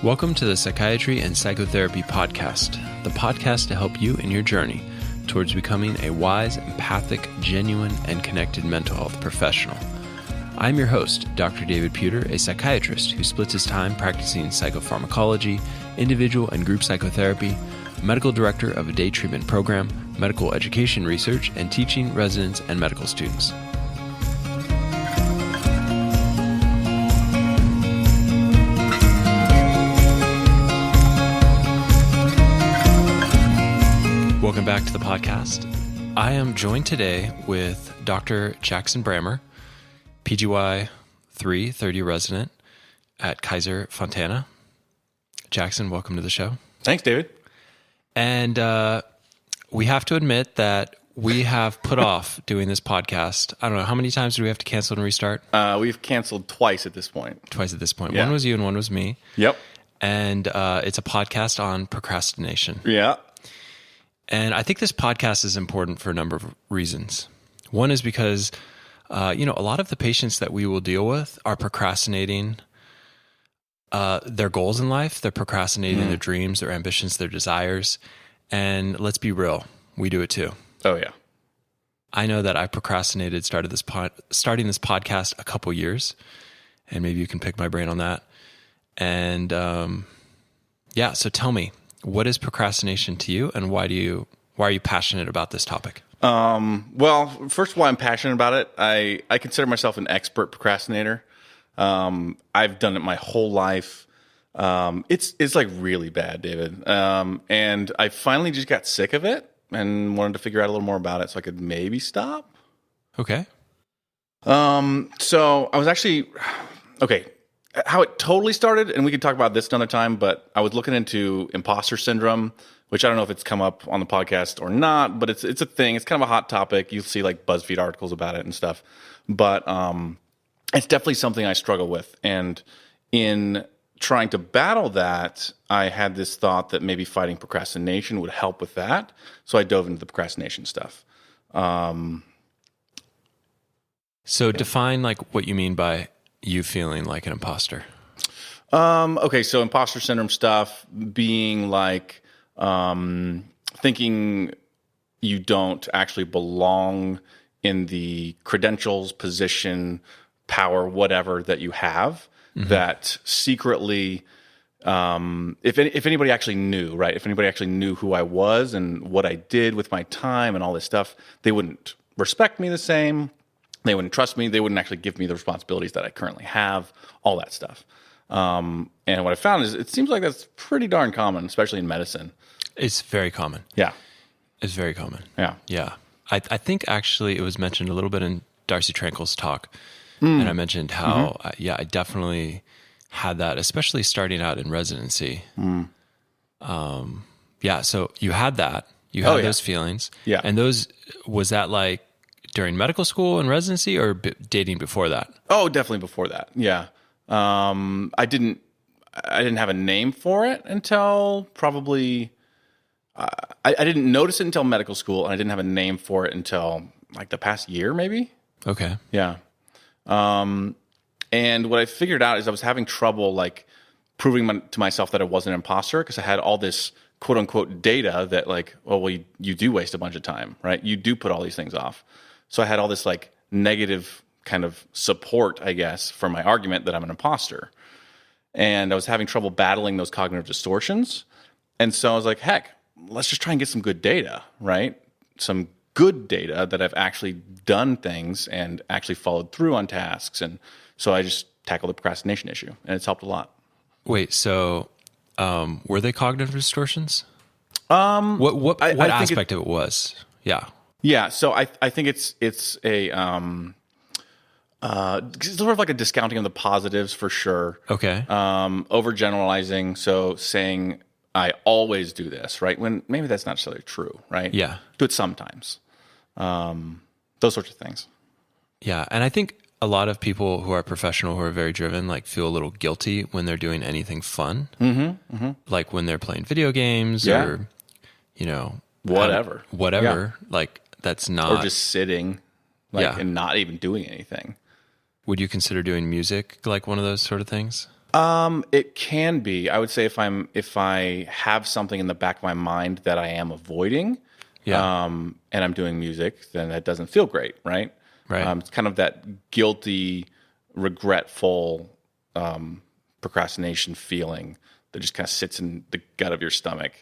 Welcome to the Psychiatry and Psychotherapy podcast, the podcast to help you in your journey towards becoming a wise, empathic, genuine, and connected mental health professional. I'm your host, Dr. David Puder, a psychiatrist who splits his time practicing psychopharmacology, individual and group psychotherapy, medical director of a day treatment program, medical education research, and teaching residents and medical students. Welcome back to the podcast. I am joined today with Dr. Jackson Brammer, PGY 330 resident at Kaiser Fontana. Jackson, welcome to the show. Thanks, David. And we have to admit that we have put off doing this podcast. I don't know, how many times do we have to cancel and restart? We've canceled twice at this point. Twice at this point. Yeah. One was you and one was me. Yep. And it's a podcast on procrastination. Yeah. And I think this podcast is important for a number of reasons. One is because, a lot of the patients that we will deal with are procrastinating their goals in life. They're procrastinating their dreams, their ambitions, their desires. And let's be real, we do it too. Oh, yeah. I know that I procrastinated starting this podcast a couple years, and maybe you can pick my brain on that. And so tell me, what is procrastination to you, and why are you passionate about this topic? Well, first of all, I'm passionate about it. I consider myself an expert procrastinator. I've done it my whole life. It's like really bad, David. And I finally just got sick of it and wanted to figure out a little more about it so I could maybe stop. Okay. So I was actually, how it totally started, and we could talk about this another time, but I was looking into Impostor Syndrome, which I don't know if it's come up on the podcast or not, but it's a thing. It's kind of a hot topic. You'll see like BuzzFeed articles about it and stuff. But it's definitely something I struggle with. And in trying to battle that, I had this thought that maybe fighting procrastination would help with that. So I dove into the procrastination stuff. So define like what you mean by you feeling like an imposter. So imposter syndrome stuff being like thinking you don't actually belong in the credentials, position, power, whatever that you have, that secretly, if anybody actually knew, right? If anybody actually knew who I was and what I did with my time and all this stuff, they wouldn't respect me the same. They wouldn't trust me. They wouldn't actually give me the responsibilities that I currently have, all that stuff. And what I found is it seems like that's pretty darn common, especially in medicine. It's very common. Yeah. It's very common. Yeah. Yeah. I think actually it was mentioned a little bit in Darcy Tranquil's talk. And I mentioned how, I definitely had that, especially starting out in residency. So you had that. You had those feelings. Yeah. And was that like during medical school and residency or dating before that? Oh, definitely before that. Yeah. I didn't have a name for it until probably, I didn't notice it until medical school, and I didn't have a name for it until like the past year, maybe. Okay. Yeah. And what I figured out is I was having trouble like proving to myself that I wasn't an imposter because I had all this quote unquote data that like, you do waste a bunch of time, right? You do put all these things off. So I had all this like negative kind of support, I guess, for my argument that I'm an imposter. And I was having trouble battling those cognitive distortions. And so I was like, heck, let's just try and get some good data, right? Some good data that I've actually done things and actually followed through on tasks. And so I just tackled the procrastination issue, and it's helped a lot. Wait, so were they cognitive distortions? What aspect of it was? Yeah. Yeah, so I think it's a sort of like a discounting of the positives for sure. Okay. Overgeneralizing, so saying I always do this, right? When maybe that's not necessarily true, right? Yeah. Do it sometimes. Those sorts of things. Yeah, and I think a lot of people who are professional, who are very driven, like feel a little guilty when they're doing anything fun. Like when they're playing video games or, whatever. Like that's not. Or just sitting and not even doing anything. Would you consider doing music like one of those sort of things? It can be. I would say if I have something in the back of my mind that I am avoiding, and I'm doing music, then that doesn't feel great, right? Right. It's kind of that guilty, regretful procrastination feeling that just kind of sits in the gut of your stomach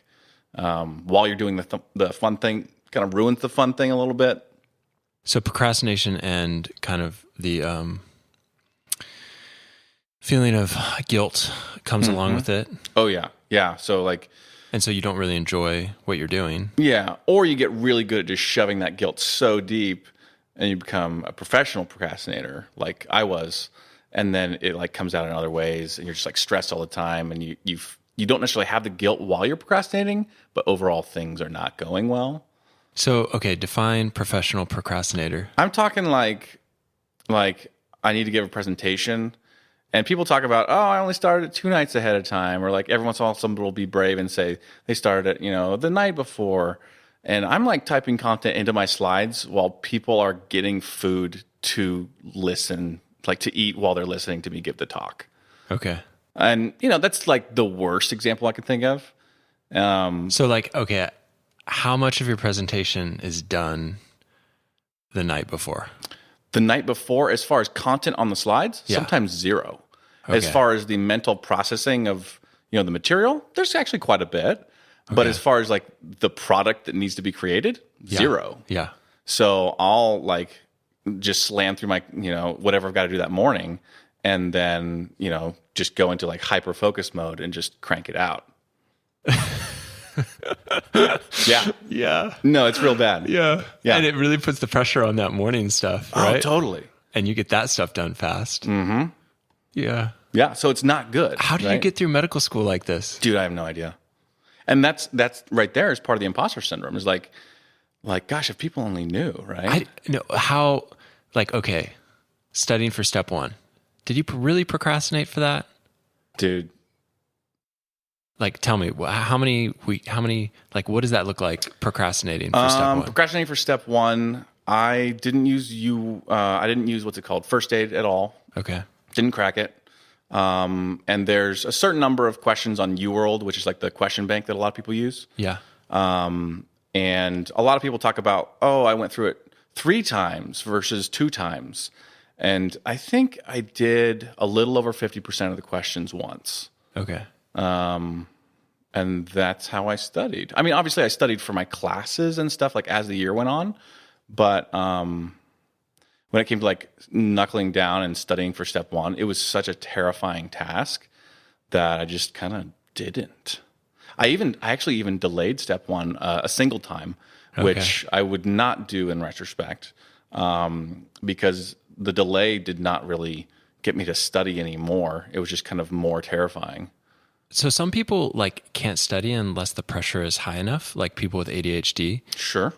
while you're doing the fun thing. Kind of ruins the fun thing a little bit. So procrastination and kind of the feeling of guilt comes along with it. Oh yeah, yeah. So and so you don't really enjoy what you're doing. Yeah, or you get really good at just shoving that guilt so deep, and you become a professional procrastinator, like I was, and then it like comes out in other ways, and you're just like stressed all the time, and you don't necessarily have the guilt while you're procrastinating, but overall things are not going well. So, okay, define professional procrastinator. I'm talking like I need to give a presentation, and people talk about, oh, I only started it 2 nights ahead of time, or like every once in a while somebody will be brave and say they started it, the night before, and I'm like typing content into my slides while people are getting food to listen, like to eat while they're listening to me give the talk. Okay. And that's like the worst example I could think of. So like, okay, how much of your presentation is done the night before? The night before, as far as content on the slides, sometimes 0. Okay. As far as the mental processing of the material, there's actually quite a bit. Okay. But as far as like the product that needs to be created, 0. Yeah. So I'll like just slam through my whatever I've got to do that morning, and then just go into like hyper focus mode and just crank it out. Yeah. No, it's real bad. Yeah. And it really puts the pressure on that morning stuff, right? Oh, totally. And you get that stuff done fast. Mm-hmm. Yeah. Yeah. So it's not good. How did you get through medical school like this? Dude, I have no idea. And that's right there is part of the imposter syndrome is like, gosh, if people only knew, right? Okay, studying for step 1. Did you really procrastinate for that? Dude. Like, tell me, how many, what does that look like procrastinating for step 1? Procrastinating for step 1, I didn't use what's it called? First aid at all. Okay. Didn't crack it. And there's a certain number of questions on UWorld, which is like the question bank that a lot of people use. Yeah. And a lot of people talk about, I went through it 3 times versus 2 times. And I think I did a little over 50% of the questions once. Okay. And that's how I studied. I mean, obviously I studied for my classes and stuff like as the year went on, but when it came to like knuckling down and studying for step 1, it was such a terrifying task that I just kind of didn't. I actually even delayed step 1 a single time, which I would not do in retrospect, because the delay did not really get me to study anymore. It was just kind of more terrifying. So some people like can't study unless the pressure is high enough, like people with ADHD. Sure.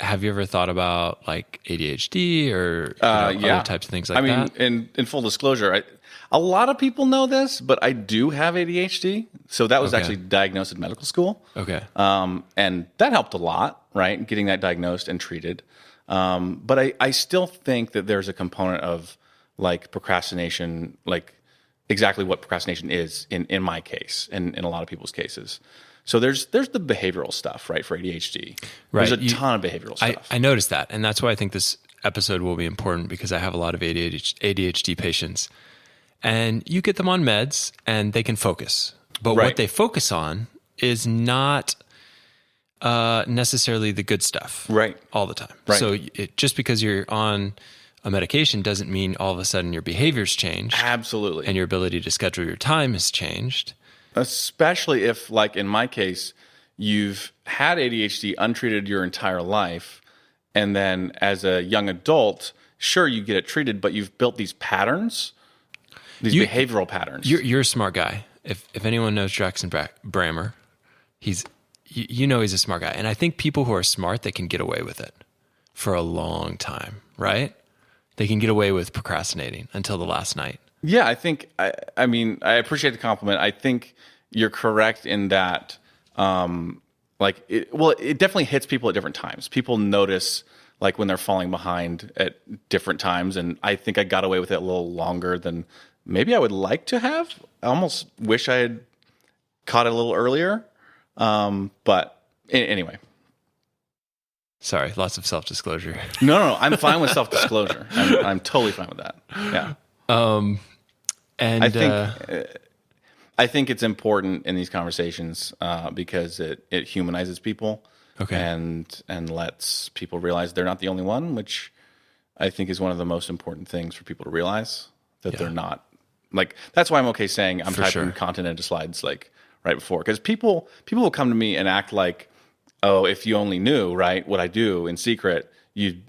Have you ever thought about like ADHD or other types of things like that? I mean, in full disclosure, a lot of people know this, but I do have ADHD. So that was actually diagnosed in medical school. Okay. And that helped a lot, right? Getting that diagnosed and treated. But I still think that there's a component of like procrastination, like exactly what procrastination is in my case and in a lot of people's cases. So there's the behavioral stuff, right, for ADHD. Right. There's a ton of behavioral stuff. I noticed that, and that's why I think this episode will be important because I have a lot of ADHD patients. And you get them on meds and they can focus. But what they focus on is not necessarily the good stuff all the time. Right. So just because you're on a medication doesn't mean all of a sudden your behavior's changed. Absolutely. And your ability to schedule your time has changed. Especially if, like in my case, you've had ADHD untreated your entire life, and then as a young adult, sure, you get it treated, but you've built these patterns, these behavioral patterns. You're a smart guy. If anyone knows Jackson Brammer, he's a smart guy. And I think people who are smart, they can get away with it for a long time, right? They can get away with procrastinating until the last night. Yeah, I think, I mean, I appreciate the compliment. I think you're correct in that, it definitely hits people at different times. People notice, like, when they're falling behind at different times, and I think I got away with it a little longer than maybe I would like to have. I almost wish I had caught it a little earlier. But anyway. Sorry, lots of self-disclosure. No. I'm fine with self-disclosure. I'm totally fine with that. Yeah. And I think it's important in these conversations because it humanizes people. Okay. And lets people realize they're not the only one, which I think is one of the most important things for people to realize, that they're not. Like, that's why I'm okay saying I'm typing content into slides like right before, because people will come to me and act like, oh, if you only knew, right, what I do in secret, you'd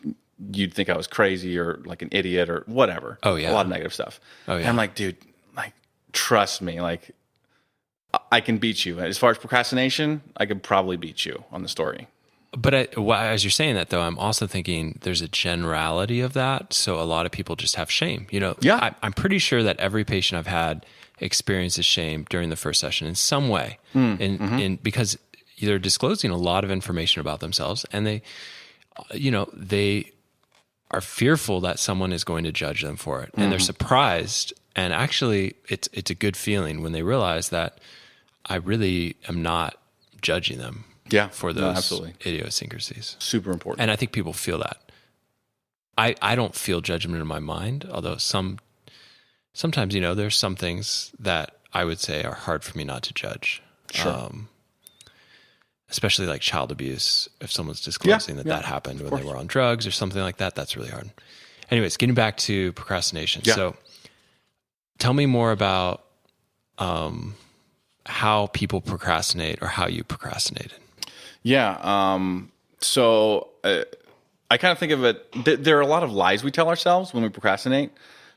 think I was crazy or like an idiot or whatever. Oh yeah, a lot of negative stuff. Oh yeah, and I'm like, dude, like, trust me, like, I can beat you. As far as procrastination, I could probably beat you on the story. But as you're saying that, though, I'm also thinking there's a generality of that. So a lot of people just have shame. I'm pretty sure that every patient I've had experiences shame during the first session in some way, because they're disclosing a lot of information about themselves, and they are fearful that someone is going to judge them for it, and they're surprised. And actually, it's a good feeling when they realize that I really am not judging them for those idiosyncrasies. Super important. And I think people feel that. I don't feel judgment in my mind, although sometimes, there's some things that I would say are hard for me not to judge. Sure. Especially like child abuse. If someone's disclosing that happened when they were on drugs or something like that, that's really hard. Anyways, getting back to procrastination. Yeah. So tell me more about how people procrastinate or how you procrastinated. Yeah. So I kind of think of it, there are a lot of lies we tell ourselves when we procrastinate.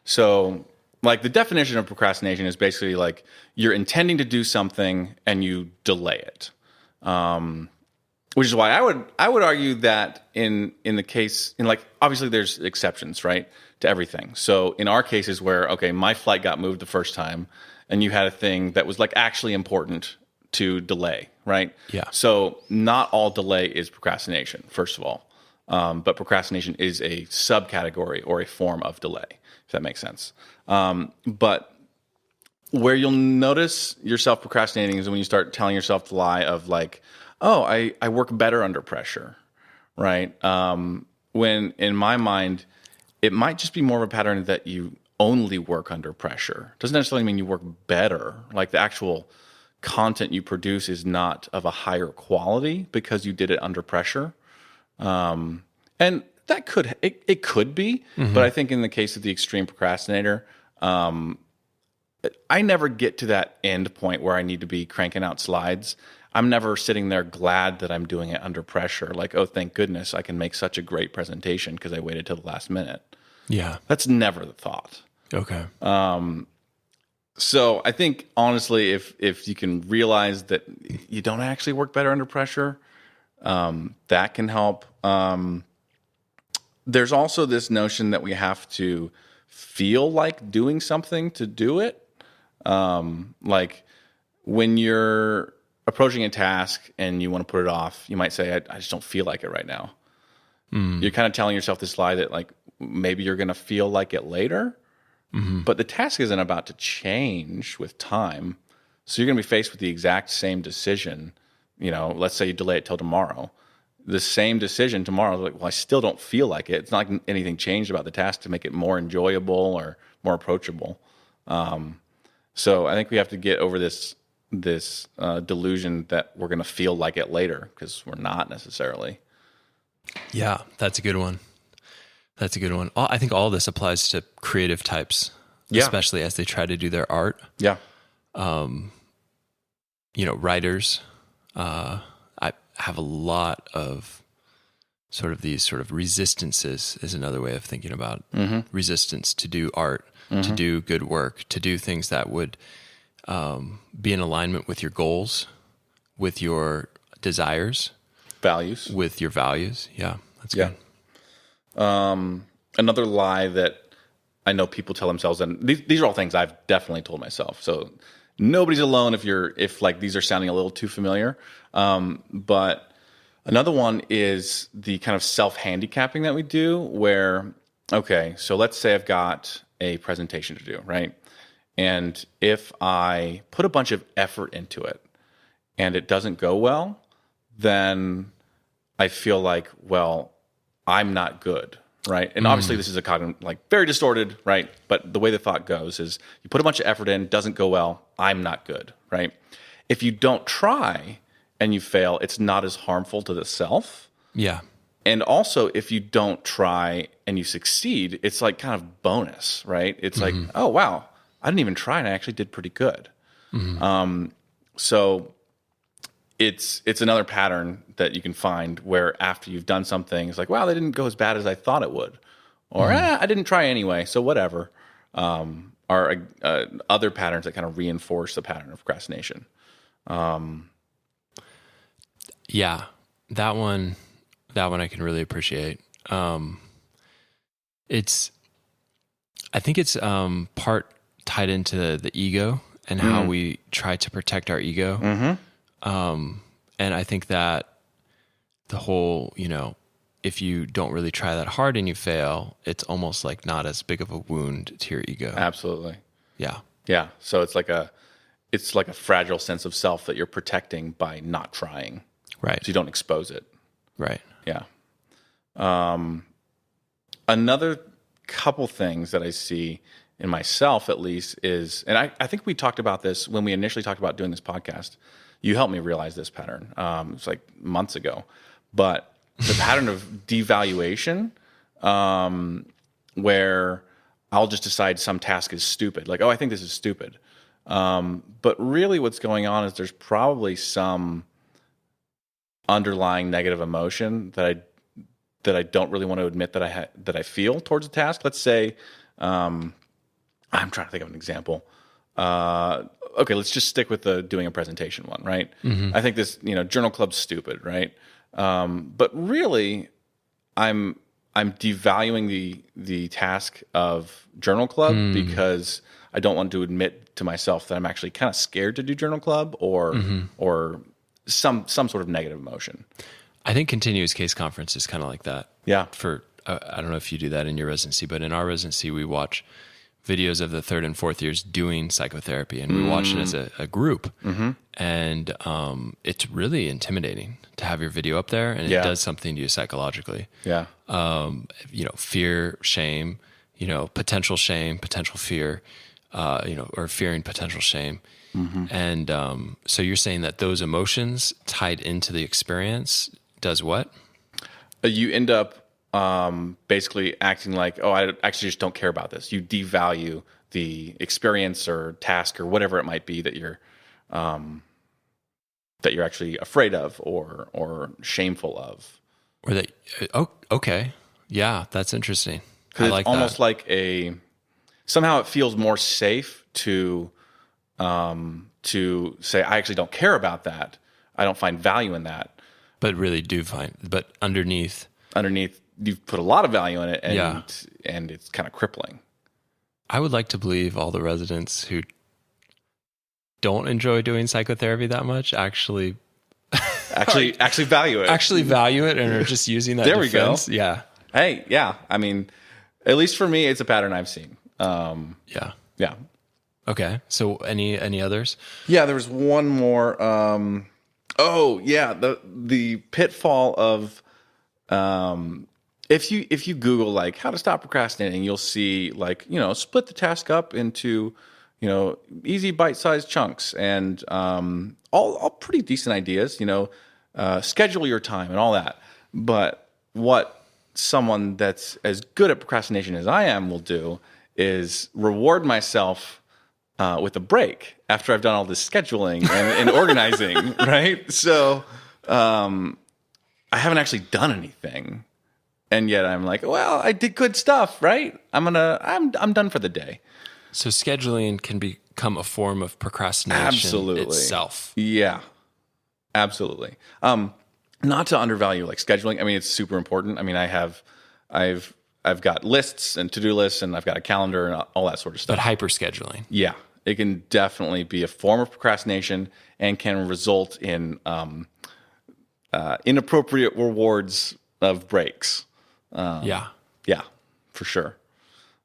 So like the definition of procrastination is basically like you're intending to do something and you delay it. Which is why I would argue that in the case, like, obviously there's exceptions, right, to everything. So in our cases where, okay, my flight got moved the first time and you had a thing that was like actually important to delay, right? Yeah. So not all delay is procrastination, first of all. But procrastination is a subcategory or a form of delay, if that makes sense. But where you'll notice yourself procrastinating is when you start telling yourself the lie of like, oh, I work better under pressure, right? When in my mind, it might just be more of a pattern that you only work under pressure. Doesn't necessarily mean you work better. Like the actual content you produce is not of a higher quality because you did it under pressure. And that could be, but I think in the case of the extreme procrastinator, I never get to that end point where I need to be cranking out slides. I'm never sitting there glad that I'm doing it under pressure. Like, oh, thank goodness I can make such a great presentation because I waited till the last minute. Yeah. That's never the thought. Okay. So I think honestly, if you can realize that you don't actually work better under pressure, that can help. There's also this notion that we have to feel like doing something to do it. Like when you're approaching a task and you want to put it off, you might say, I just don't feel like it right now. You're kind of telling yourself this lie that like maybe you're going to feel like it later, but the task isn't about to change with time. So you're going to be faced with the exact same decision. Let's say you delay it till tomorrow. The same decision tomorrow, like, well, I still don't feel like it. It's not like anything changed about the task to make it more enjoyable or more approachable. So I think we have to get over this delusion that we're going to feel like it later, because we're not necessarily. Yeah, that's a good one. I think all this applies to creative types, especially as they try to do their art. Yeah. Writers, I have a lot of these sort of resistances is another way of thinking about resistance to do art, to do good work, to do things that would be in alignment with your goals, with your desires, values, with your values. Yeah, that's good. Another lie that I know people tell themselves, and these are all things I've definitely told myself. So nobody's alone if like these are sounding a little too familiar. But another one is the kind of self-handicapping that we do where, okay, so let's say I've got a presentation to do, right? And if I put a bunch of effort into it and it doesn't go well, then I feel like, well, I'm not good, right? And obviously this is a cognitive, like very distorted, right? But the way the thought goes is you put a bunch of effort in, doesn't go well, I'm not good, right? If you don't try and you fail, it's not as harmful to the self. Yeah. And also, if you don't try and you succeed, it's like kind of bonus, right? It's like, oh, wow, I didn't even try and I actually did pretty good. So it's another pattern that you can find where after you've done something, it's like, wow, that didn't go as bad as I thought it would. Or, I didn't try anyway, so whatever. Are other patterns that kind of reinforce the pattern of procrastination. Yeah, that one I can really appreciate. I think it's part tied into the ego and how we try to protect our ego. And I think that the whole, if you don't really try that hard and you fail, it's almost like not as big of a wound to your ego. Absolutely. Yeah. Yeah. So it's like a fragile sense of self that you're protecting by not trying. Right. So you don't expose it. Right. Yeah. Another couple things that I see in myself, at least, is, and I think we talked about this when we initially talked about doing this podcast. You helped me realize this pattern. It was like months ago. But the pattern of devaluation, where I'll just decide some task is stupid. Like, oh, I think this is stupid. But really what's going on is there's probably some underlying negative emotion that I don't really want to admit that I feel towards a task. Let's say, I'm trying to think of an example. Okay, let's just stick with the doing a presentation one, right? I think this, journal club's stupid, right? But really, I'm devaluing the task of journal club because I don't want to admit to myself that I'm actually kind of scared to do journal club or some sort of negative emotion. I think continuous case conference is kind of like that. Yeah. I don't know if you do that in your residency, but in our residency, we watch videos of the 3rd and 4th years doing psychotherapy, and we watch it as a group. And it's really intimidating to have your video up there, and it does something to you psychologically. Yeah. Fear, shame, potential fear, or fearing potential shame. And so you're saying that those emotions tied into the experience does what? You end up basically acting like, oh, I actually just don't care about this. You devalue the experience or task or whatever it might be that you're actually afraid of or shameful of. Or that, okay. Yeah, that's interesting. I It's like almost that. like somehow it feels more safe to say, I actually don't care about that. I don't find value in that. But really but underneath, you've put a lot of value in it, and it's kind of crippling. I would like to believe all the residents who don't enjoy doing psychotherapy that much actually value it. Actually value it and are just using that There defense. we go. Yeah. Hey, yeah. I mean, at least for me, it's a pattern I've seen. Yeah. Yeah. Okay. So any others? Yeah, there was one more. The pitfall of if you Google like how to stop procrastinating, you'll see like split the task up into easy bite-sized chunks and all pretty decent ideas. Schedule your time and all that. But what someone that's as good at procrastination as I am will do is reward myself with a break after I've done all this scheduling and organizing, right? So I haven't actually done anything, and yet I'm like, well, I did good stuff, right? I'm done for the day. So scheduling can become a form of procrastination itself. Yeah, absolutely. Not to undervalue like scheduling. I mean, it's super important. I mean, I've got lists and to-do lists, and I've got a calendar and all that sort of stuff. But hyper-scheduling. Yeah, it can definitely be a form of procrastination and can result in inappropriate rewards of breaks. Yeah, for sure.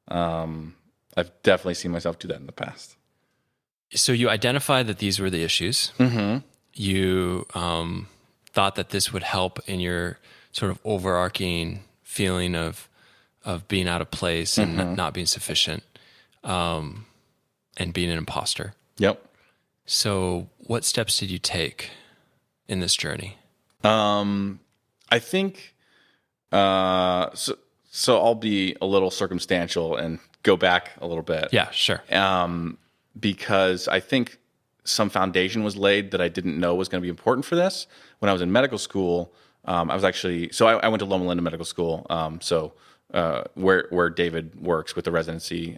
I've definitely seen myself do that in the past. So you identified that these were the issues. Mm-hmm. You thought that this would help in your sort of overarching feeling of being out of place and not being sufficient, and being an imposter. Yep. So what steps did you take in this journey? I think, so I'll be a little circumstantial and go back a little bit. Yeah, sure. Because I think some foundation was laid that I didn't know was going to be important for this. When I was in medical school, I went to Loma Linda Medical School, where David works with the residency.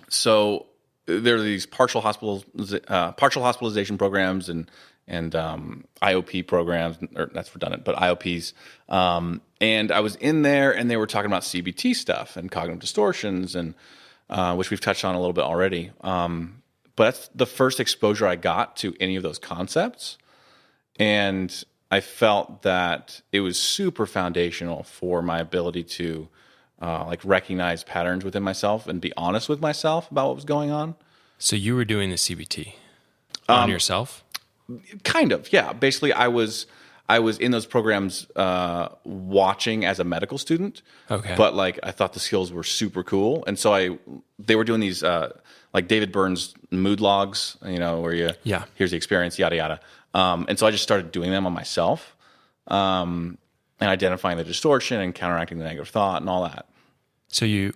So there are these partial hospitalization programs and IOP programs, or that's redundant, but IOPs. And I was in there, and they were talking about CBT stuff and cognitive distortions, and which we've touched on a little bit already. But that's the first exposure I got to any of those concepts, and I felt that it was super foundational for my ability to recognize patterns within myself and be honest with myself about what was going on. So you were doing the CBT on yourself? Kind of, yeah. Basically, I was in those programs watching as a medical student. Okay. But I thought the skills were super cool, and so they were doing these David Burns mood logs, where here's the experience, yada yada. And so I just started doing them on myself, and identifying the distortion and counteracting the negative thought and all that. So you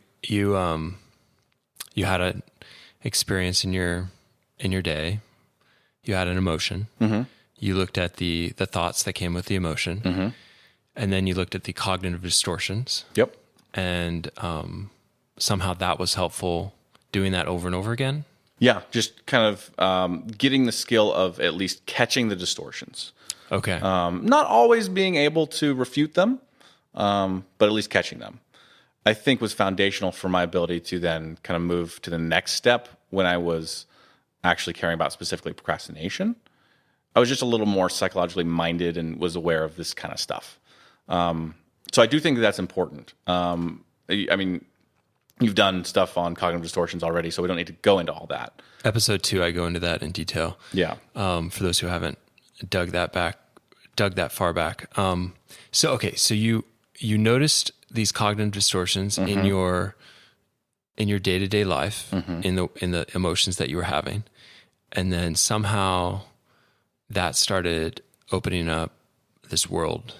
had an experience in your day. You had an emotion. Mm-hmm. You looked at the thoughts that came with the emotion, mm-hmm. and then you looked at the cognitive distortions. Yep. And somehow that was helpful doing that over and over again. Yeah, just kind of getting the skill of at least catching the distortions. Okay. Not always being able to refute them, but at least catching them, I think was foundational for my ability to then kind of move to the next step when I was actually caring about specifically procrastination. I was just a little more psychologically minded and was aware of this kind of stuff. So I do think that's important. I mean, you've done stuff on cognitive distortions already, so we don't need to go into all that. Episode 2, I go into that in detail. Yeah. For those who haven't dug that far back. So you noticed these cognitive distortions mm-hmm. in your day-to-day life, mm-hmm. in the emotions that you were having. And then somehow that started opening up this world.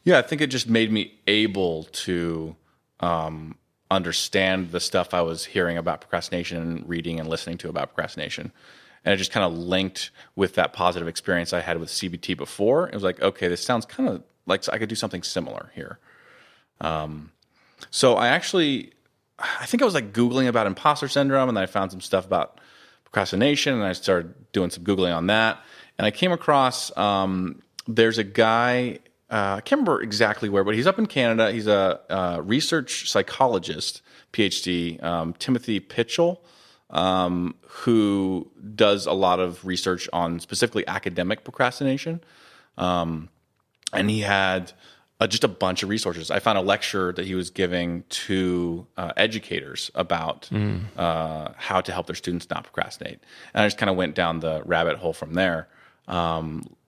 Yeah, I think it just made me able to understand the stuff I was hearing about procrastination and reading and listening to about procrastination. And it just kind of linked with that positive experience I had with CBT before. It was like, okay, this sounds kind of like I could do something similar here. So I think I was Googling about imposter syndrome, and then I found some stuff about procrastination, and I started doing some Googling on that. And I came across, there's a guy, I can't remember exactly where, but he's up in Canada. He's a research psychologist, PhD, Timothy Pitchell, who does a lot of research on specifically academic procrastination. And he had just a bunch of resources. I found a lecture that he was giving to educators about how to help their students not procrastinate. And I just kind of went down the rabbit hole from there,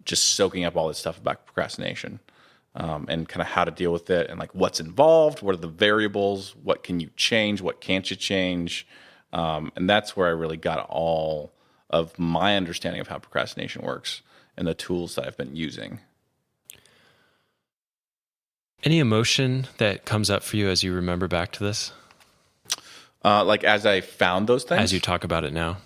just soaking up all this stuff about procrastination, and kind of how to deal with it, and what's involved, what are the variables, what can you change, what can't you change. And that's where I really got all of my understanding of how procrastination works and the tools that I've been using. Any emotion that comes up for you as you remember back to this? As I found those things? As you talk about it now?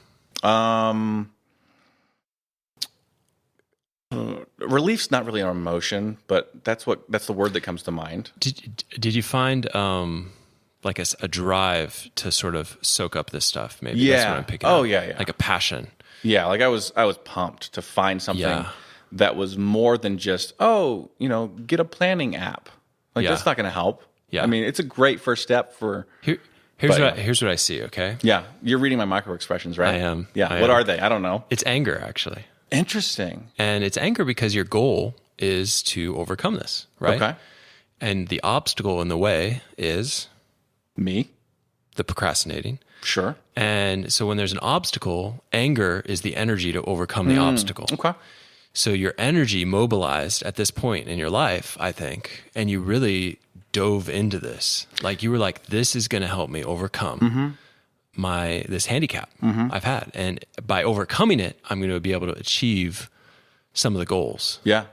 Relief's not really an emotion, but that's the word that comes to mind. Did you find a drive to sort of soak up this stuff? Maybe yeah. That's what I'm picking up. Oh yeah. Like a passion. Yeah, I was pumped to find something that was more than just get a planning app. That's not going to help. Yeah. I mean, it's a great first step for. Here's what I see. Okay. Yeah, you're reading my micro expressions, right? I am. Yeah. What are they? I don't know. It's anger, actually. Interesting. And it's anger because your goal is to overcome this, right? Okay. And the obstacle in the way is me, the procrastinating. Sure. And so when there's an obstacle, anger is the energy to overcome the obstacle. Okay. So your energy mobilized at this point in your life, I think, and you really dove into this. Like you were like, this is going to help me overcome this handicap I've had. And by overcoming it, I'm going to be able to achieve some of the goals. Yeah.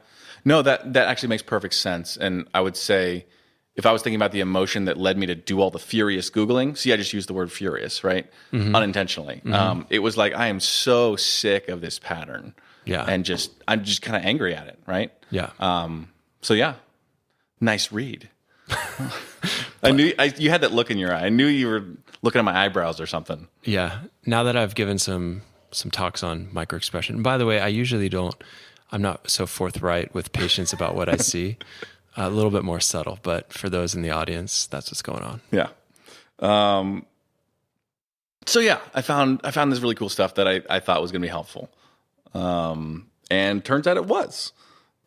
No, that actually makes perfect sense. And I would say, if I was thinking about the emotion that led me to do all the furious Googling, see, I just used the word furious, right? Unintentionally. It was like, I am so sick of this pattern. Yeah. And I'm just kind of angry at it, right? Yeah. So yeah, nice read. I knew you had that look in your eye. I knew you were looking at my eyebrows or something. Yeah. Now that I've given some talks on microexpression, and by the way, I'm not so forthright with patients about what I see. A little bit more subtle, but for those in the audience, that's what's going on. Yeah. So yeah, I found this really cool stuff that I thought was going to be helpful. And turns out it was.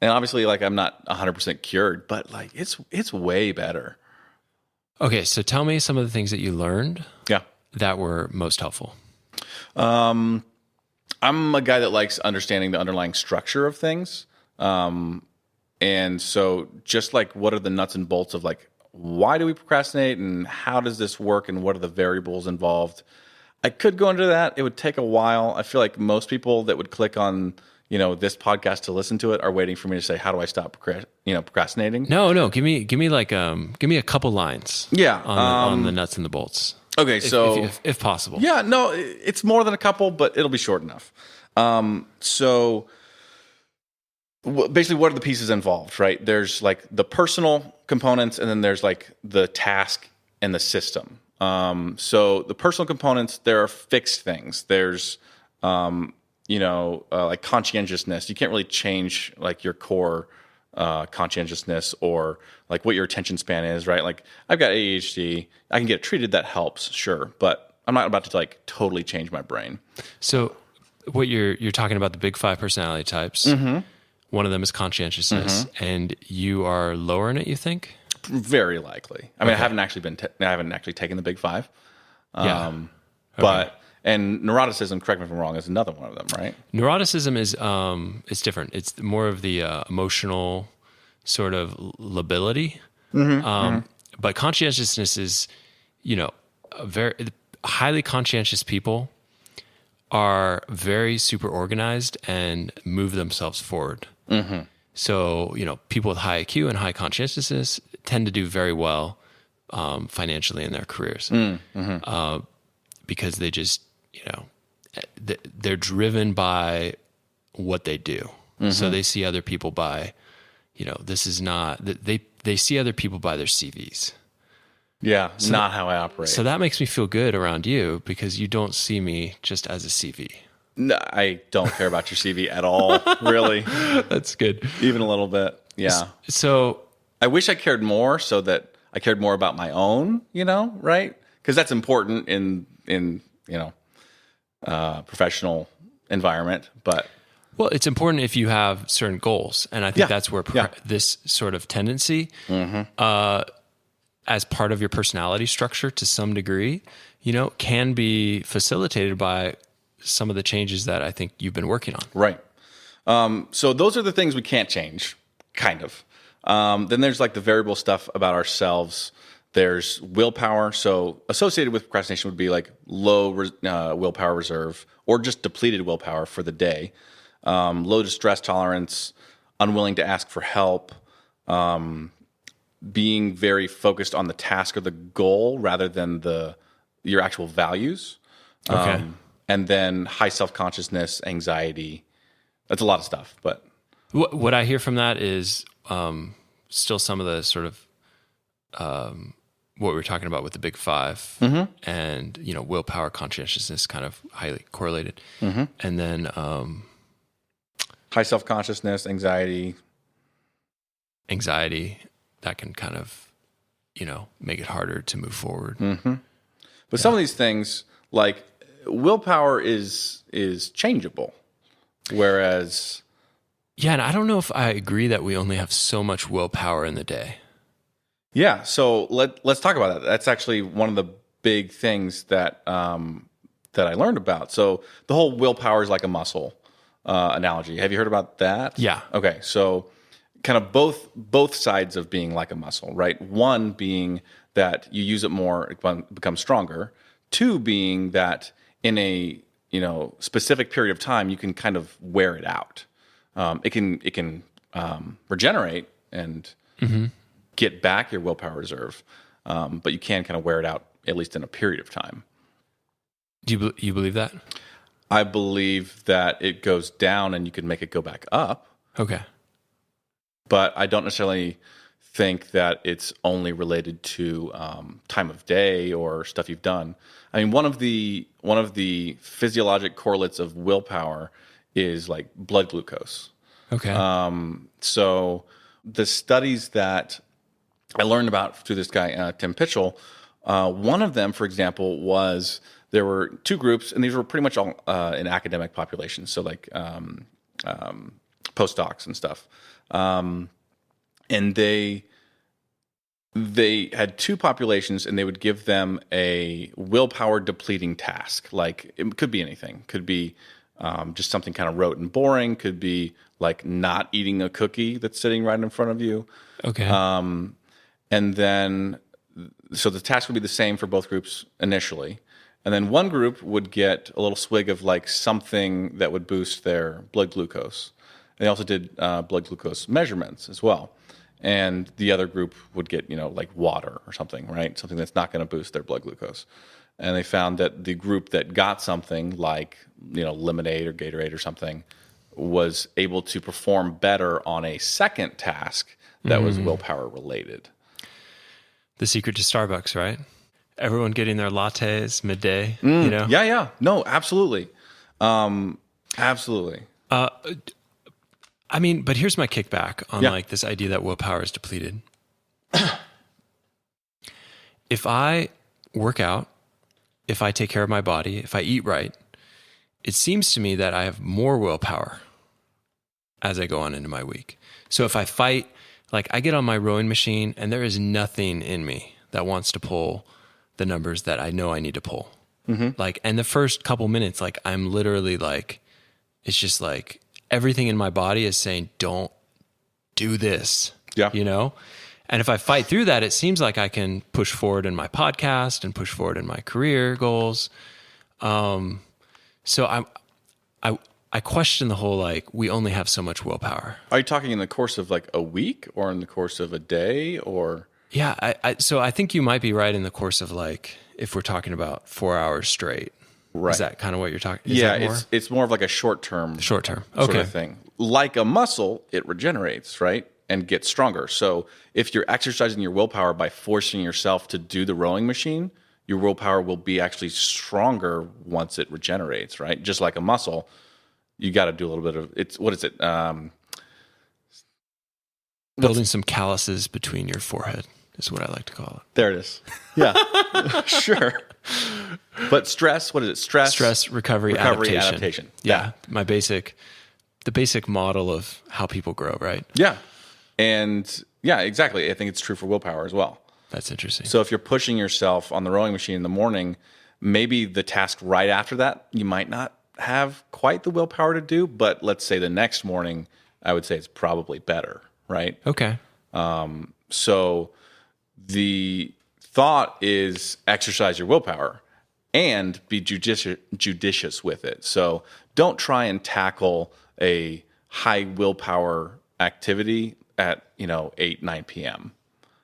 And obviously, like, I'm not 100% cured, but like it's way better. Okay, so tell me some of the things that you learned that were most helpful. I'm a guy that likes understanding the underlying structure of things. And so just like, what are the nuts and bolts of like, why do we procrastinate and how does this work and what are the variables involved? I could go into that. It would take a while. I feel like most people that would click on, this podcast to listen to it are waiting for me to say, how do I stop procrastinating? No. Give me a couple lines. Yeah. On the nuts and the bolts. Okay. So if possible. Yeah, no, it's more than a couple, but it'll be short enough. So basically, what are the pieces involved, right? There's like the personal components, and then there's like the task and the system. So the personal components, there are fixed things. There's, like conscientiousness. You can't really change like your core conscientiousness or like what your attention span is, right? Like I've got ADHD. I can get it treated. That helps, sure, but I'm not about to like totally change my brain. So what you're talking about, the big 5 personality types. One of them is conscientiousness, and you are lower in it, you think? Very likely. I mean, I haven't actually taken the big 5. But neuroticism, correct me if I'm wrong, is another one of them, right? Neuroticism is it's different. It's more of the emotional sort of lability. But conscientiousness is, very highly conscientious people are very super organized and move themselves forward. So, people with high IQ and high conscientiousness tend to do very well financially in their careers because they just, they're driven by what they do. So they see other people by, this is not, they see other people by their CVs. Yeah, so not how I operate. So that makes me feel good around you because you don't see me just as a CV. No, I don't care about your CV at all, really. That's good. Even a little bit, yeah. So I wish I cared more so that I cared more about my own, right? Because that's important in professional environment, but... Well, it's important if you have certain goals. And I think that's where this sort of tendency, as part of your personality structure to some degree, can be facilitated by some of the changes that I think you've been working on. Right. So those are the things we can't change, kind of. Then there's like the variable stuff about ourselves. There's willpower. So associated with procrastination would be like low willpower reserve or just depleted willpower for the day. Low distress tolerance, unwilling to ask for help, being very focused on the task or the goal rather than your actual values. Okay. And then high self-consciousness, anxiety. That's a lot of stuff, but... What I hear from that is still some of the sort of what we were talking about with the big 5 and, willpower, conscientiousness kind of highly correlated. And then... high self-consciousness, anxiety, that can kind of, make it harder to move forward. But some of these things, like willpower is changeable. Whereas... Yeah, and I don't know if I agree that we only have so much willpower in the day. Yeah, so let's talk about that. That's actually one of the big things that that I learned about. So the whole willpower is like a muscle analogy. Have you heard about that? Yeah. Okay. So kind of both sides of being like a muscle, right? One being that you use it more, it becomes stronger. Two being that in a specific period of time, you can kind of wear it out. It can regenerate and get back your willpower reserve, but you can kind of wear it out at least in a period of time. Do you believe that? I believe that it goes down and you can make it go back up. Okay. But I don't necessarily think that it's only related to time of day or stuff you've done. I mean, one of the physiologic correlates of willpower is like blood glucose. Okay. So the studies that I learned about through this guy, Tim Pitchell, one of them, for example, was there were two groups, and these were pretty much all in academic populations, so like postdocs and stuff. And they had two populations, and they would give them a willpower depleting task. Like it could be anything. Could be just something kind of rote and boring. Could be like not eating a cookie that's sitting right in front of you. Okay. And then, so the task would be the same for both groups initially. And then one group would get a little swig of like something that would boost their blood glucose. They also did blood glucose measurements as well. And the other group would get, like water or something, right? Something that's not going to boost their blood glucose. And they found that the group that got something like, lemonade or Gatorade or something was able to perform better on a second task that was willpower related. The secret to Starbucks, right? Everyone getting their lattes midday, Yeah. No, absolutely. Absolutely. I mean, but here's my kickback on like this idea that willpower is depleted. If I work out, if I take care of my body, if I eat right, it seems to me that I have more willpower as I go on into my week. So if I fight, like I get on my rowing machine and there is nothing in me that wants to pull the numbers that I know I need to pull. Like, and the first couple minutes, like I'm literally like, it's just like everything in my body is saying, don't do this, And if I fight through that, it seems like I can push forward in my podcast and push forward in my career goals. So I question the whole, like, we only have so much willpower. Are you talking in the course of like a week or in the course of a day or? Yeah. So I think you might be right in the course of like, if we're talking about 4 hours straight. Right. Is that kind of what you're talking? Yeah. It's more of like a short-term sort of thing. Like a muscle, it regenerates, right? And gets stronger. So if you're exercising your willpower by forcing yourself to do the rowing machine, your willpower will be actually stronger once it regenerates, right? Just like a muscle, you got to do a little bit of what is it? Building some calluses between your forehead is what I like to call it. There it is. Yeah, sure. But stress, what is it? Stress, recovery, adaptation. Yeah. The basic model of how people grow, right? Yeah. And yeah, exactly. I think it's true for willpower as well. That's interesting. So if you're pushing yourself on the rowing machine in the morning, maybe the task right after that, you might not have quite the willpower to do, but let's say the next morning, I would say it's probably better, right? Okay. So the thought is exercise your willpower and be judicious with it. So don't try and tackle a high willpower activity at 8, 9 p.m.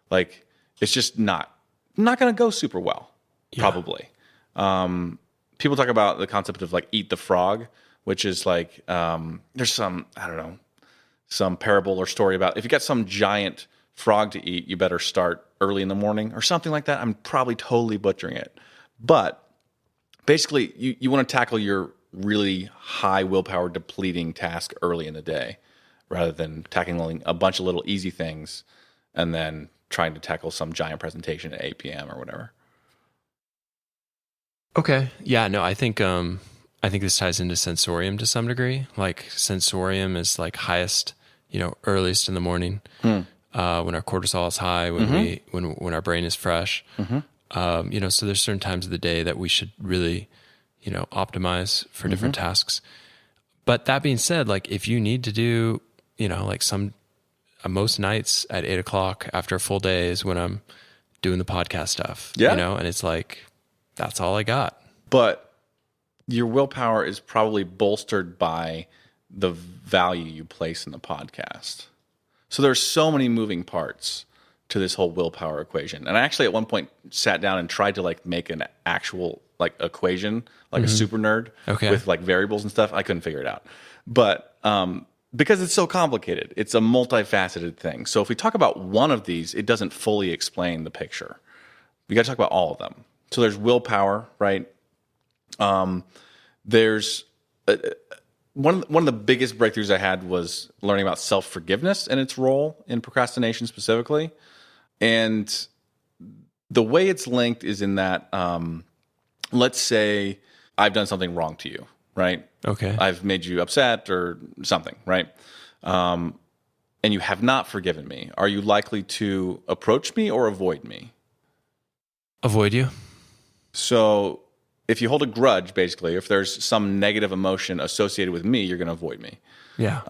Like it's just not going to go super well, probably. People talk about the concept of like eat the frog, which is like there's some, I don't know, some parable or story about if you got some giant frog to eat, you better start early in the morning or something like that. I'm probably totally butchering it. But basically, you want to tackle your really high willpower depleting task early in the day rather than tackling a bunch of little easy things and then trying to tackle some giant presentation at 8 p.m. or whatever. Okay. Yeah, no, I think this ties into sensorium to some degree. Like sensorium is like highest, earliest in the morning when our cortisol is high, when our brain is fresh. So there's certain times of the day that we should really, optimize for different tasks. But that being said, like if you need to do, like most nights at 8:00 after a full day is when I'm doing the podcast stuff, and it's like, that's all I got. But your willpower is probably bolstered by the value you place in the podcast. So there's so many moving parts to this whole willpower equation. And I actually at one point sat down and tried to like make an actual like equation, like a super nerd with like variables and stuff. I couldn't figure it out. But because it's so complicated, it's a multifaceted thing. So if we talk about one of these, it doesn't fully explain the picture. We got to talk about all of them. So there's willpower, right? There's one of the biggest breakthroughs I had was learning about self-forgiveness and its role in procrastination specifically. And the way it's linked is in that, let's say I've done something wrong to you, right? Okay. I've made you upset or something, right? And you have not forgiven me. Are you likely to approach me or avoid me? Avoid you. So if you hold a grudge, basically, if there's some negative emotion associated with me, you're going to avoid me. Yeah.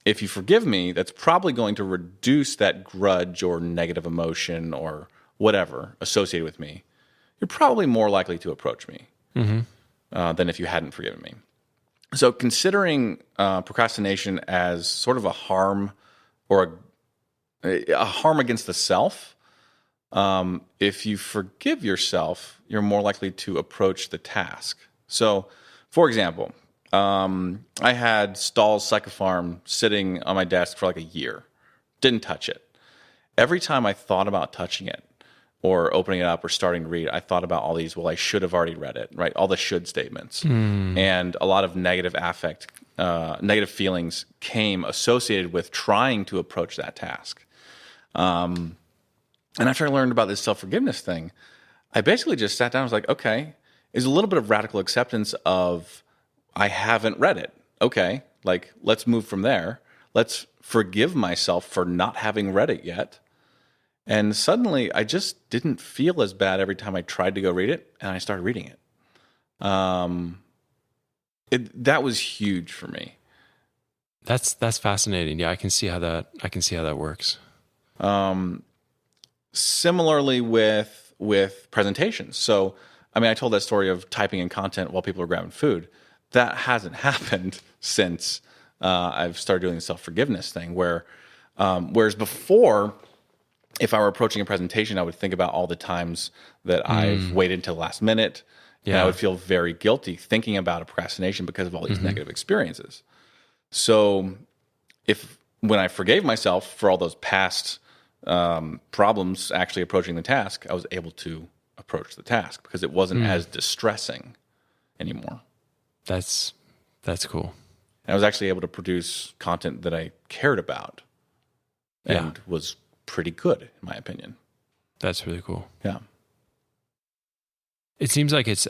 If you forgive me, that's probably going to reduce that grudge or negative emotion or whatever associated with me. You're probably more likely to approach me than if you hadn't forgiven me. So considering procrastination as sort of a harm or a harm against the self, if you forgive yourself, you're more likely to approach the task. So, for example, I had Stahl's Psychopharm sitting on my desk for like a year. Didn't touch it. Every time I thought about touching it or opening it up or starting to read, I thought about all these, well, I should have already read it, right? All the should statements. And a lot of negative negative feelings came associated with trying to approach that task. And after I learned about this self-forgiveness thing, I basically just sat down and was like, okay, there's a little bit of radical acceptance of I haven't read it. Okay, like let's move from there. Let's forgive myself for not having read it yet. And suddenly I just didn't feel as bad every time I tried to go read it, and I started reading it. That was huge for me. That's fascinating. Yeah, I can see how that works. Similarly with presentations. So, I mean, I told that story of typing in content while people are grabbing food. That hasn't happened since I've started doing the self-forgiveness thing, whereas before, if I were approaching a presentation, I would think about all the times that I've waited until the last minute, and I would feel very guilty thinking about a procrastination because of all these negative experiences. So when I forgave myself for all those past problems actually approaching the task, I was able to approach the task because it wasn't as distressing anymore. That's cool. And I was actually able to produce content that I cared about and was pretty good, in my opinion. That's really cool. Yeah. It seems like it's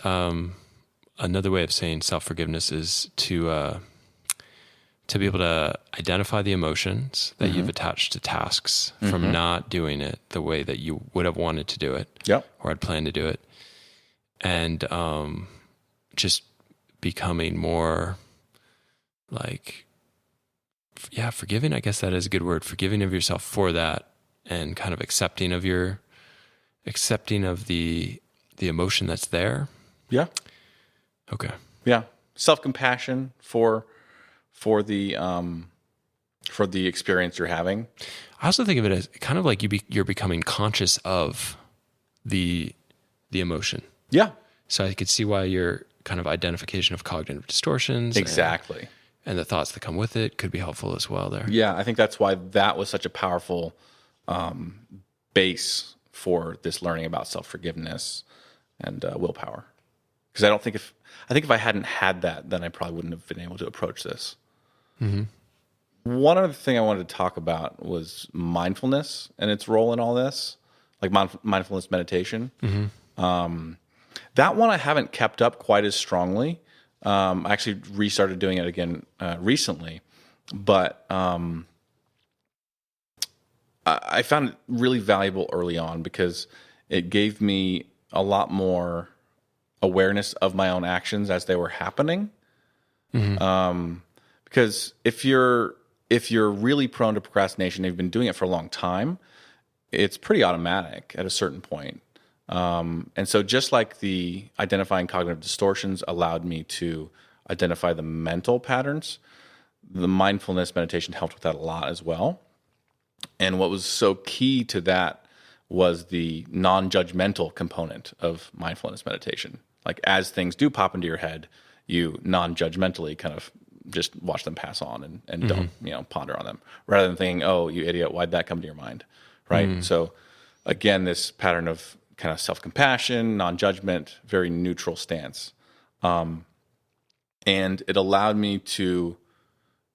another way of saying self-forgiveness is to be able to identify the emotions that you've attached to tasks from not doing it the way that you would have wanted to do it or had planned to do it. And just becoming more like, forgiving, I guess that is a good word, forgiving of yourself for that and kind of accepting of the emotion that's there. Yeah. Okay. Yeah. Self-compassion for the experience you're having. I also think of it as kind of like you're becoming conscious of the emotion. Yeah. So I could see why your kind of identification of cognitive distortions. Exactly. And the thoughts that come with it could be helpful as well there. Yeah, I think that's why that was such a powerful base for this learning about self-forgiveness and willpower. Because I think if I hadn't had that, then I probably wouldn't have been able to approach this. Mm-hmm. One other thing I wanted to talk about was mindfulness and its role in all this, like mindfulness meditation. Mm-hmm. That one I haven't kept up quite as strongly. I actually restarted doing it again recently, but I found it really valuable early on because it gave me a lot more awareness of my own actions as they were happening. Because if you're really prone to procrastination, you've been doing it for a long time, it's pretty automatic at a certain point. And so just like the identifying cognitive distortions allowed me to identify the mental patterns, the mindfulness meditation helped with that a lot as well. And what was so key to that was the non-judgmental component of mindfulness meditation. Like as things do pop into your head, you non-judgmentally kind of just watch them pass on and don't, ponder on them, rather than thinking, oh, you idiot, why'd that come to your mind? Right? So again, this pattern of kind of self-compassion, non-judgment, very neutral stance. And it allowed me to,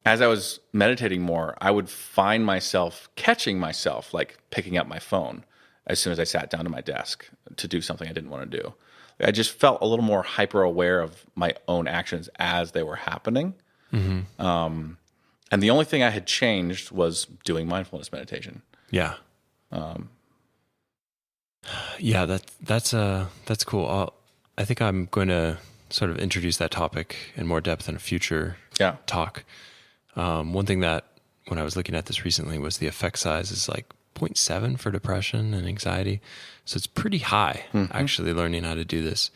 as I was meditating more, I would find myself catching myself, like picking up my phone as soon as I sat down to my desk to do something I didn't want to do. I just felt a little more hyper aware of my own actions as they were happening. And the only thing I had changed was doing mindfulness meditation. Yeah. That's cool. I think I'm going to sort of introduce that topic in more depth in a future talk. One thing that when I was looking at this recently was the effect size is like 0.7 for depression and anxiety. So it's pretty high, actually, learning how to do this,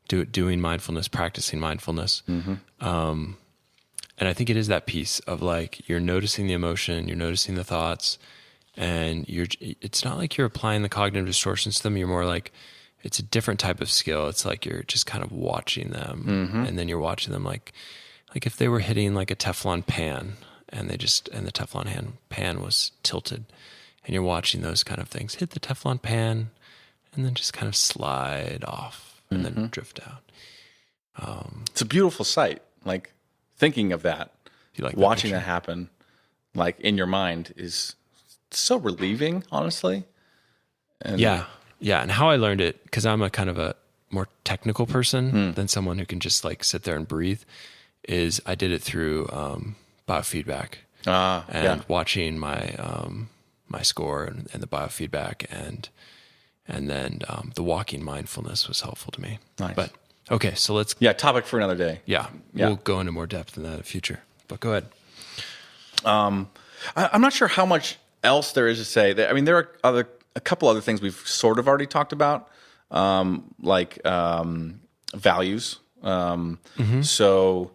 doing mindfulness, practicing mindfulness. And I think it is that piece of like, you're noticing the emotion, you're noticing the thoughts, and it's not like you're applying the cognitive distortions to them. You're more like, it's a different type of skill. It's like you're just kind of watching them, and then you're watching them like if they were hitting like a Teflon pan and the Teflon pan was tilted, and you're watching those kind of things hit the Teflon pan and then just kind of slide off and then drift out. It's a beautiful sight. Like thinking of that, watching that happen, like in your mind is so relieving, honestly. And yeah. And how I learned it, because I'm a kind of a more technical person than someone who can just like sit there and breathe, is I did it through biofeedback and watching my my score and the biofeedback, and then the walking mindfulness was helpful to me. Nice. But okay, so let's topic for another day. We'll go into more depth in that in the future. But go ahead. I'm not sure how much else there is to say. I mean, there are a couple other things we've sort of already talked about, like values. So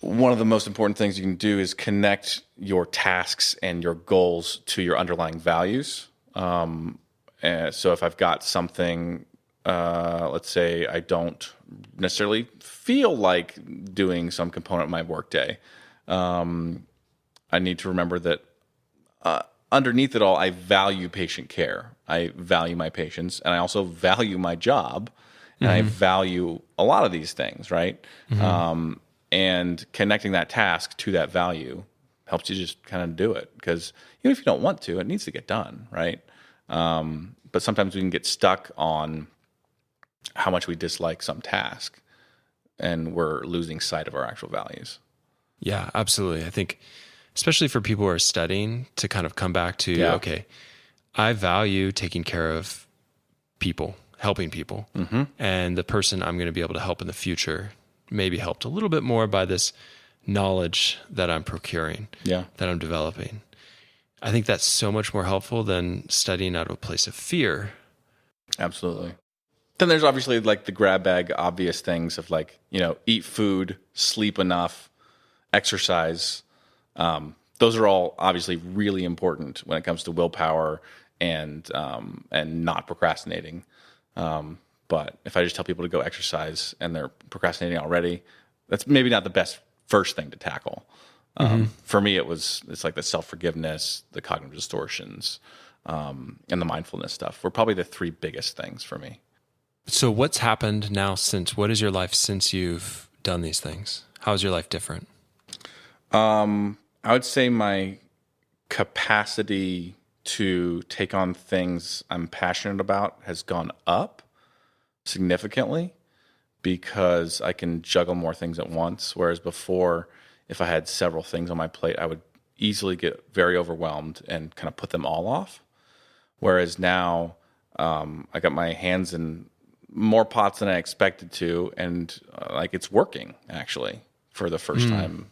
one of the most important things you can do is connect your tasks and your goals to your underlying values. So if I've got something, let's say I don't necessarily feel like doing some component of my workday, I need to remember that underneath it all, I value patient care. I value my patients, and I also value my job, and I value a lot of these things, right? And connecting that task to that value helps you just kind of do it, because even if you don't want to, it needs to get done, right? But sometimes we can get stuck on how much we dislike some task, and we're losing sight of our actual values. Yeah, absolutely. I think, especially for people who are studying, to kind of come back to, okay, I value taking care of people, helping people, and the person I'm going to be able to help in the future may be helped a little bit more by this knowledge that I'm procuring, that I'm developing. I think that's so much more helpful than studying out of a place of fear. Absolutely. Then there's obviously like the grab bag obvious things of like, eat food, sleep enough, exercise. Those are all obviously really important when it comes to willpower and not procrastinating. But if I just tell people to go exercise and they're procrastinating already, that's maybe not the best first thing to tackle. For me, it's like the self-forgiveness, the cognitive distortions, and the mindfulness stuff were probably the three biggest things for me. So what's happened now what is your life since you've done these things? How is your life different? I would say my capacity to take on things I'm passionate about has gone up significantly, because I can juggle more things at once. Whereas before, if I had several things on my plate, I would easily get very overwhelmed and kind of put them all off. Whereas now, I got my hands in more pots than I expected to, and like it's working actually for the first time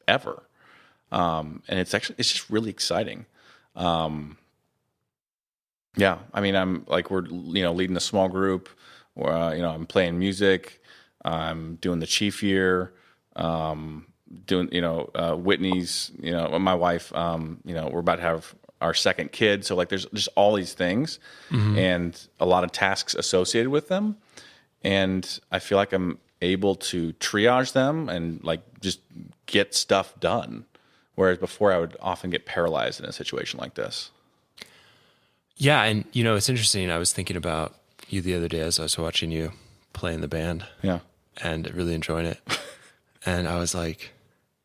ever. And it's just really exciting. Yeah, I mean, I'm like, we're, leading a small group, or, I'm playing music, I'm doing the chief year, doing, Whitney's, my wife, we're about to have our second kid. So like, there's just all these things and a lot of tasks associated with them. And I feel like I'm able to triage them and like just get stuff done. Whereas before I would often get paralyzed in a situation like this. Yeah. And, it's interesting. I was thinking about you the other day as I was watching you play in the band. Yeah. And really enjoying it. And I was like,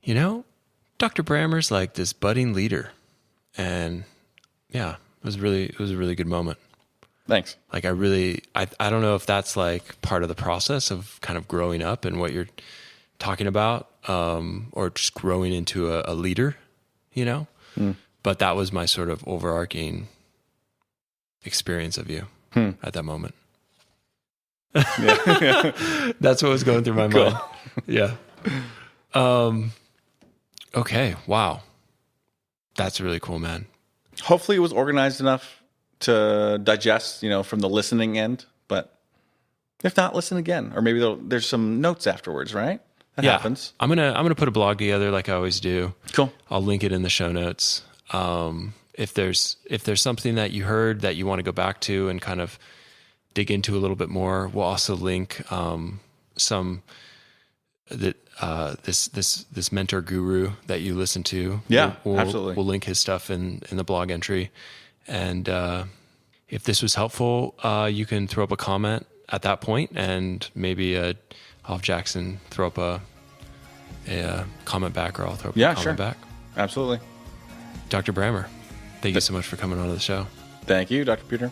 Dr. Brammer's like this budding leader. And yeah, it was a really good moment. Thanks. Like I don't know if that's like part of the process of kind of growing up and what you're talking about, or just growing into a leader, but that was my sort of overarching experience of you at that moment. Yeah. That's what was going through my mind. Yeah. Okay. Wow. That's really cool, man. Hopefully it was organized enough to digest, from the listening end, but if not, listen again, or maybe there's some notes afterwards, right? That happens. I'm going to put a blog together like I always do. Cool. I'll link it in the show notes. If there's something that you heard that you want to go back to and kind of dig into a little bit more, we'll also link some that this mentor guru that you listen to. Yeah, we'll, absolutely. We'll link his stuff in the blog entry. And if this was helpful, you can throw up a comment at that point, and maybe I'll have Jackson throw up a comment back, or I'll throw up a comment back. Absolutely. Dr. Brammer, thank you so much for coming on to the show. Thank you, Dr. Puder.